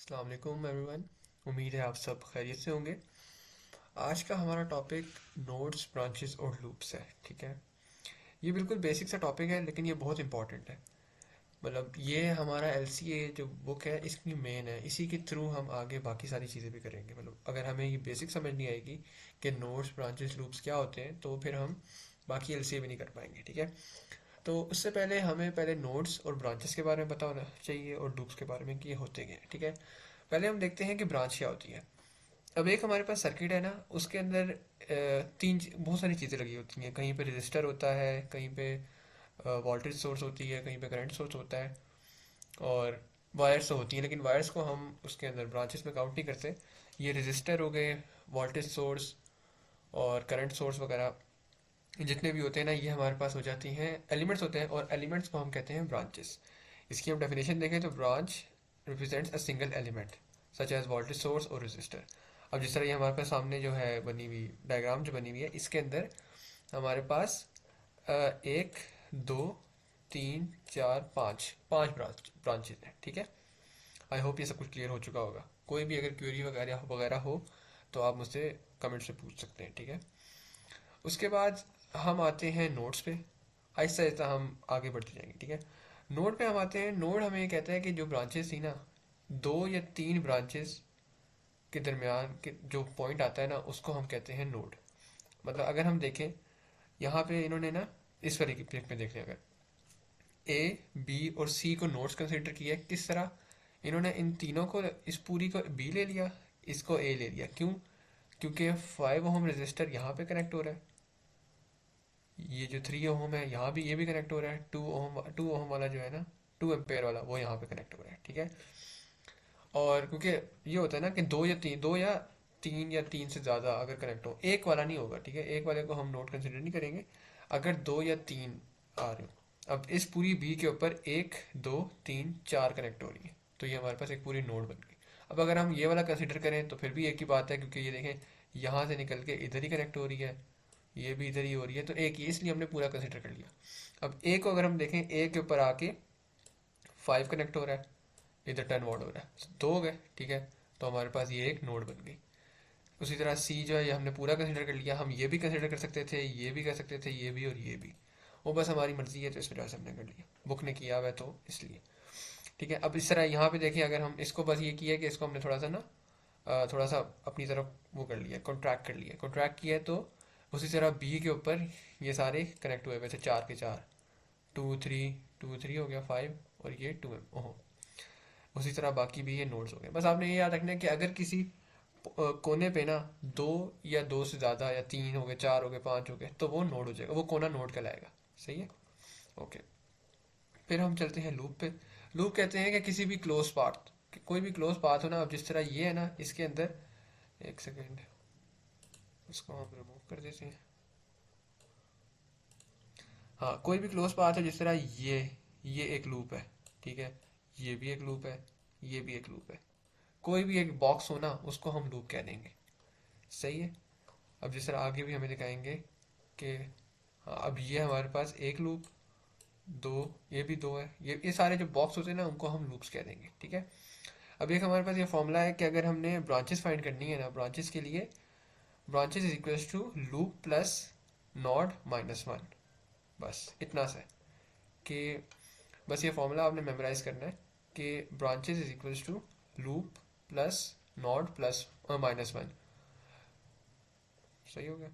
अस्सलाम वालेकुम एवरीवन। उम्मीद है आप सब खैरियत से होंगे। आज का हमारा टॉपिक नोड्स, ब्रांचेस और लूप्स है। ठीक है, ये बिल्कुल बेसिक सा टॉपिक है लेकिन ये बहुत इंपॉर्टेंट है। मतलब ये हमारा एलसीए जो बुक है इसकी मेन है, इसी के थ्रू हम आगे बाकी सारी चीज़ें भी करेंगे। मतलब अगर हमें ये बेसिक समझ नहीं आएगी कि नोड्स, ब्रांचेस, लूप्स क्या होते हैं तो फिर हम बाकी एलसीए भी नहीं कर पाएंगे। ठीक है, तो उससे पहले हमें पहले नोड्स और ब्रांचेस के बारे में पता होना चाहिए और लूप्स के बारे में कि ये होते क्या हैं। ठीक है, पहले हम देखते हैं कि ब्रांच क्या होती है। अब एक हमारे पास सर्किट है ना, उसके अंदर बहुत सारी चीज़ें लगी होती हैं। कहीं पे रजिस्टर होता है, कहीं पे वोल्टेज सोर्स होती है, कहीं पे करंट सोर्स होता है और वायर्स तो होती हैं, लेकिन वायर्स को हम उसके अंदर ब्रांचेस में काउंट नहीं करते। ये रजिस्टर हो गए, वोल्टेज सोर्स और करंट सोर्स वगैरह जितने भी होते हैं ना, ये हमारे पास हो जाती हैं, एलिमेंट्स होते हैं और एलिमेंट्स को हम कहते हैं ब्रांचेस। इसकी हम डेफिनेशन देखें तो branch represents a single element such as voltage source और रजिस्टर। अब जिस तरह ये हमारे पास सामने जो है बनी हुई डायग्राम जो बनी हुई है, इसके अंदर हमारे पास एक, दो, तीन, चार, पाँच पांच ब्रांचेज हैं। ठीक है, आई होप ये सब कुछ क्लियर हो चुका होगा। कोई भी अगर क्वेरी वगैरह वगैरह हो तो आप मुझसे कमेंट से पूछ सकते हैं। ठीक है, उसके बाद हम आते हैं नोड्स पे। आहिस्ता आहिस्ता हम आगे बढ़ते जाएंगे। ठीक है, नोड पे हम आते हैं। नोड हमें कहता है कि जो ब्रांचेस थी ना, दो या तीन ब्रांचेस के दरमियान के जो पॉइंट आता है ना, उसको हम कहते हैं नोड। मतलब अगर हम देखें यहाँ पे इन्होंने ना, इस वाली की पिक में देखें, अगर ए, बी और सी को नोड्स कंसिडर किया है, किस तरह इन्होंने इन तीनों को, इस पूरी को बी ले लिया, इसको ए ले लिया। क्यों? क्योंकि 5 ओम रजिस्टर यहाँ पे कनेक्ट हो रहा है, ये जो 3 ओम है यहाँ भी, ये भी कनेक्ट हो रहा है। 2 ओम वाला जो है ना, 2 एम्पेयर वाला, वो यहाँ पे कनेक्ट हो रहा है। ठीक है, और क्योंकि ये होता है ना कि दो या तीन से ज़्यादा अगर कनेक्ट हो, एक वाला नहीं होगा। ठीक है, एक वाले को हम नोड कंसिडर नहीं करेंगे अगर दो या तीन आ रहे हो। अब इस पूरी बी के ऊपर एक, दो, तीन, चार कनेक्ट हो रही है, तो ये हमारे पास एक पूरी नोड बन गई। अब अगर हम ये वाला कंसिडर करें तो फिर भी एक ही बात है, क्योंकि ये देखें यहाँ से निकल के इधर ही कनेक्ट हो रही है, ये भी इधर ही हो रही है, तो एक ही, इसलिए हमने पूरा कंसिडर कर लिया। अब ए को अगर हम देखें, ए के ऊपर आके 5 कनेक्ट हो रहा है, इधर 10 वॉट हो रहा है, दो हो गए। ठीक है, तो हमारे पास ये एक नोड बन गई। उसी तरह सी जो है, ये हमने पूरा कंसिडर कर लिया। हम ये भी कंसिडर कर सकते थे, ये भी कर सकते थे, ये भी और ये भी, वो बस हमारी मर्जी है, तो इस वजह से हमने कर लिया, बुक ने किया हुआ है तो इसलिए। ठीक है, अब इस तरह यहाँ पे देखिए, अगर हम इसको बस ये किया कि इसको हमने थोड़ा सा ना, थोड़ा सा अपनी तरफ वो कर लिया, कॉन्ट्रैक्ट कर लिया, कॉन्ट्रैक्ट किया है, तो उसी तरह बी के ऊपर ये सारे कनेक्ट हुए, वैसे चार के चार, टू थ्री हो गया 5, और ये 2 ओह। उसी तरह बाकी भी ये नोड्स हो गए। बस आपने ये याद रखना है कि अगर किसी कोने पे ना दो या दो से ज़्यादा, या तीन हो गए, चार हो गए, पाँच हो गए, तो वो नोड हो जाएगा, वो कोना नोड कहलाएगा। सही है, ओके। फिर हम चलते हैं लूप पे। लूप कहते हैं कि किसी भी क्लोज पाथ, कोई भी क्लोज पाथ हो ना। अब जिस तरह ये है ना, इसके अंदर, एक सेकेंड, इसको हम रिमूव कर देते हैं। हाँ, कोई भी क्लोज पाथ है, जिस तरह ये एक लूप है। ठीक है, ये भी एक लूप है, ये भी एक लूप है। कोई भी एक बॉक्स हो ना, उसको हम लूप कह देंगे। सही है, अब जिस तरह आगे भी हमें दिखाएंगे कि हाँ, अब ये हमारे पास एक लूप, दो, ये भी दो है, ये सारे जो बॉक्स होते हैं ना, उनको हम लूप्स कह देंगे। ठीक है, अब एक हमारे पास ये फॉर्मूला है कि अगर हमने ब्रांचेस फाइंड करनी है ना, ब्रांचेस के लिए, branches is equals to loop plus node minus one. बस इतना सा है कि बस ये फॉर्मूला आपने मेमोराइज करना है कि branches is equals to loop plus node plus minus one. सही हो गया।